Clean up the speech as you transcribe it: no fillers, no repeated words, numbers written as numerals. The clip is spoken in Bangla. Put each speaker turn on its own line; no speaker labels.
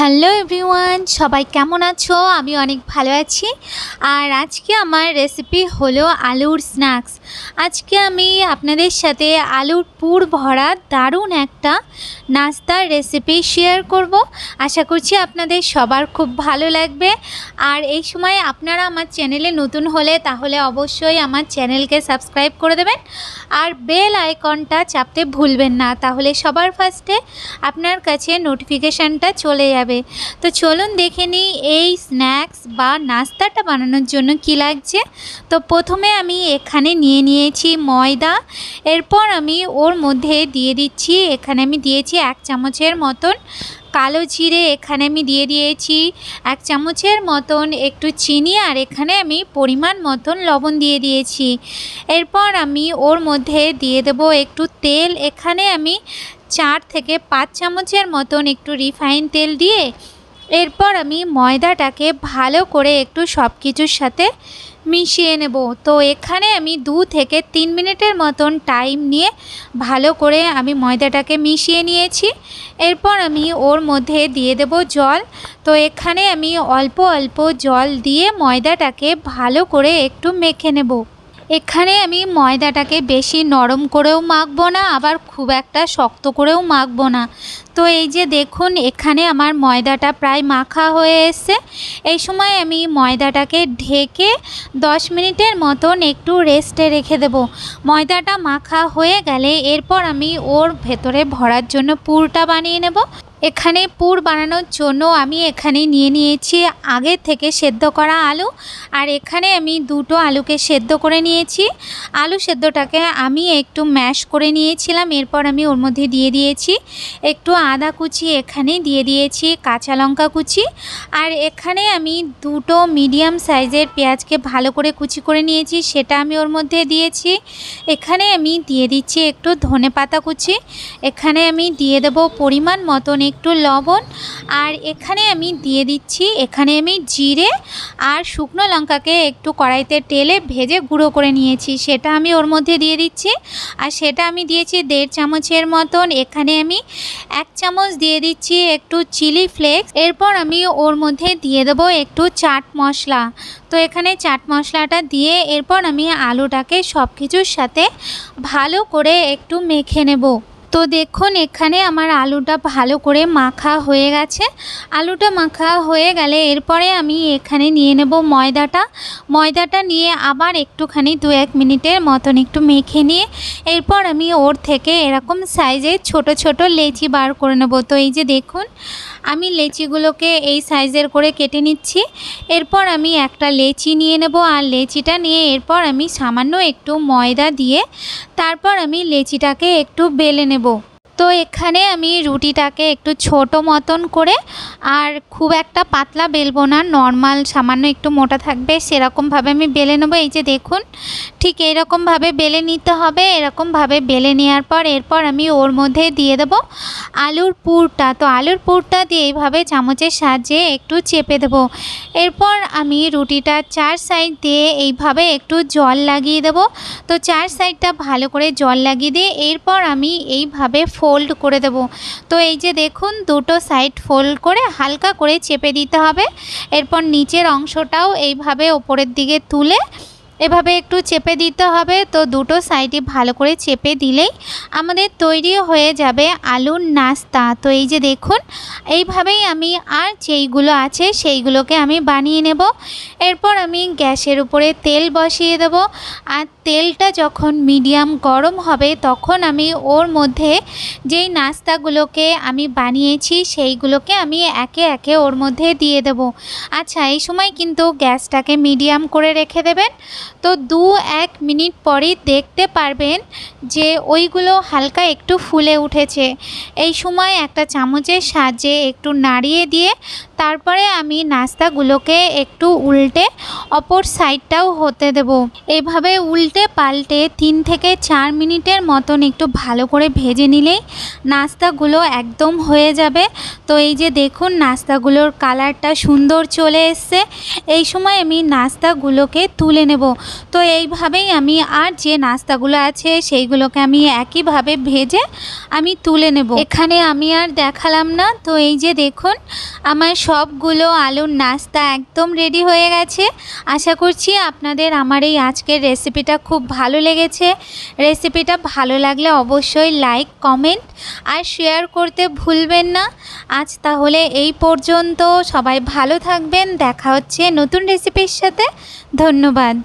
হ্যালো এভরিওয়ান, সবাই কেমন আছো? আমি অনেক ভালো আছি। আর আজকে আমার রেসিপি হলো আলুর স্ন্যাক্স। আজকে আমি আপনাদের সাথে আলুর পুর ভরা দারুণ একটা নাস্তার রেসিপি শেয়ার করব। আশা করছি আপনাদের সবার খুব ভালো লাগবে। আর এই সময় আপনারা আমার চ্যানেলে নতুন হলে তাহলে অবশ্যই আমার চ্যানেলকে সাবস্ক্রাইব করে দেবেন আর বেল আইকনটা চাপতে ভুলবেন না, তাহলে সবার ফার্স্টে আপনার কাছে নোটিফিকেশানটা চলে যাবে। তো চলুন দেখে নিই এই স্ন্যাক্স বা নাস্তাটা বানানোর জন্য কি লাগছে। তো প্রথমে আমি এখানে নিয়ে নিয়েছি ময়দা। এরপর আমি ওর মধ্যে দিয়ে দিচ্ছি, এখানে আমি দিয়েছি 1 চামচের মতন কালো জিরে, এখানে আমি দিয়ে দিয়েছি 1 চামচের মতন একটু চিনি, আর এখানে আমি পরিমাণ মতন লবণ দিয়ে দিয়েছি। এরপর আমি ওর মধ্যে দিয়ে দেব একটু তেল, এখানে আমি 4 থেকে 5 চামচের মতন একটু রিফাইন তেল দিয়ে এরপর আমি ময়দাটাকে ভালো করে একটু সব কিছুর সাথে মিশিয়ে নেব। তো এখানে আমি 2 থেকে 3 মিনিটের মতন টাইম নিয়ে ভালো করে আমি ময়দাটাকে মিশিয়ে নিয়েছি। এরপর আমি ওর মধ্যে দিয়ে দেব জল। তো এখানে আমি অল্প অল্প জল দিয়ে ময়দাটাকে ভালো করে একটু মেখে নেব। এখানে আমি ময়দাটাকে বেশি নরম করেও মাখবো না, আবার খুব একটা শক্ত করেও মাখবো না। তো এই যে দেখুন, এখানে আমার ময়দাটা প্রায় মাখা হয়ে এসছে। এই সময় আমি ময়দাটাকে ঢেকে 10 মিনিটের মতন একটু রেস্টে রেখে দেব। ময়দাটা মাখা হয়ে গেলে এরপর আমি ওর ভেতরে ভরার জন্য পুরটা বানিয়ে নেব। এখানে পুর বানানোর জন্য আমি এখানে নিয়ে নিয়েছি আগে থেকে সেদ্ধ করা আলু, আর এখানে আমি 2টো আলুকে সেদ্ধ করে নিয়েছি। আলু সেদ্ধটাকে আমি একটু ম্যাশ করে নিয়েছিলাম। এরপর আমি ওর মধ্যে দিয়ে দিয়েছি একটু আদা কুচি, এখানে দিয়ে দিয়েছি কাঁচা লঙ্কা কুচি, আর এখানে আমি 2টো মিডিয়াম সাইজের পেঁয়াজকে ভালো করে কুচি করে নিয়েছি, সেটা আমি ওর মধ্যে দিয়েছি। এখানে আমি দিয়ে দিচ্ছি একটু ধনেপাতা কুচি, এখানে আমি দিয়ে দেব পরিমাণ মতন একটু লবণ, আর এখানে আমি দিয়ে দিচ্ছি এখানে আমি জিরে আর শুকনো লঙ্কাকে একটু কড়াইতে তেলে ভেজে গুঁড়ো করে নিয়েছি, সেটা আমি ওর মধ্যে দিয়ে দিচ্ছি। আর সেটা আমি দিয়েছি 1.5 চামচের মতন। এখানে আমি 1 চামচ দিয়ে দিচ্ছি একটু চিলি ফ্লেক্স। এরপর আমি ওর মধ্যে দিয়ে দেবো একটু চাট মশলা। তো এখানে চাট মশলাটা দিয়ে এরপর আমি আলুটাকে সব কিছুর সাথে ভালো করে একটু মেখে নেব। তো দেখুন, এখানে আমার আলুটা ভালো করে মাখা হয়ে গেছে। আলুটা মাখা হয়ে গেলে এরপরে আমি এখানে নিয়ে নেব ময়দাটা নিয়ে আবার একটুখানি 2-1 মিনিটের মতন একটু মেখে নিয়ে এরপর আমি ওর থেকে এরকম সাইজের ছোট ছোট লেচি বার করে নেব। তো এই যে দেখুন, আমি লেচিগুলোকে এই সাইজের করে কেটে নিচ্ছি। এরপর আমি একটা লেচি নিয়ে নেব, আর লেচিটা নিয়ে এরপর আমি সামান্য একটু ময়দা দিয়ে তারপর আমি লেচিটাকে একটু বেলে নেব। তো এখানে আমি রুটিটাকে একটু ছোট মতন করে, আর খুব একটা পাতলা বেলবো না, নর্মাল সামান্য একটু মোটা থাকবে সেরকমভাবে আমি বেলে নেবো। এই যে দেখুন, ঠিক এইরকমভাবে বেলে নিতে হবে। এরকমভাবে বেলে নেওয়ার পর এরপর আমি ওর মধ্যে দিয়ে দেবো আলুর পুরটা। তো আলুর পুরটা দিয়ে এইভাবে চামচের সাহায্যে একটু চেপে দেবো। এরপর আমি রুটিটার 4 সাইড দিয়ে এইভাবে একটু জল লাগিয়ে দেবো। তো 4 সাইডটা ভালো করে জল লাগিয়ে দিয়ে এরপর আমি এইভাবে ফোল্ড করে দেব। তো এই যে দেখুন, 2টো সাইড ফোল্ড করে হালকা করে চেপে দিতে হবে। এরপর নিচের অংশটাও এইভাবে ওপরের দিকে তুলে এভাবে একটু চেপে দিতে হবে। তো 2টো সাইডে ভালো করে চেপে দিলেই আমাদের তৈরি হয়ে যাবে আলুর নাস্তা। তো এই যে দেখুন, এইভাবেই আমি আর যেইগুলো আছে সেইগুলোকে আমি বানিয়ে নেব। এরপর আমি গ্যাসের উপরে তেল বসিয়ে দেব, আর তেলটা যখন মিডিয়াম গরম হবে তখন আমি ওর মধ্যে যেই নাস্তাগুলোকে আমি বানিয়েছি সেইগুলোকে আমি একে একে ওর মধ্যে দিয়ে দেব। আচ্ছা, এই সময় কিন্তু গ্যাসটাকে মিডিয়াম করে রেখে দেবেন। তো 2-1 মিনিট পরই দেখতে পারবেন যে ওইগুলো হালকা একটু ফুলে উঠেছে। এই সময় একটা চামচের সাহায্যে একটু নাড়িয়ে দিয়ে তারপরে আমি নাস্তাগুলোকে একটু উল্টে অপর সাইডটাও হতে দেব। এইভাবে উল্টে পাল্টে 3 থেকে 4 মিনিটের মতন একটু ভালো করে ভেজে নিলেই নাস্তাগুলো একদম হয়ে যাবে। তো এই যে দেখুন, নাস্তাগুলোর কালারটা সুন্দর চলে এসছে। এই সময় আমি নাস্তাগুলোকে তুলে নেব। তো এইভাবেই আমি আর যে নাস্তাগুলো আছে সেইগুলোকে আমি একইভাবে ভেজে আমি তুলে নেব। এখানে আমি আর দেখালাম না। তো এই যে দেখুন আমার সবগুলো আলুর নাস্তা একদম রেডি হয়ে গেছে। আশা করছি আপনাদের আমার এই আজকের রেসিপিটা খুব ভালো লেগেছে। রেসিপিটা ভালো লাগলে অবশ্যই লাইক, কমেন্ট আর শেয়ার করতে ভুলবেন না। আজ তাহলে এই পর্যন্ত। সবাই ভালো থাকবেন। দেখা হচ্ছে নতুন রেসিপির সাথে। ধন্যবাদ।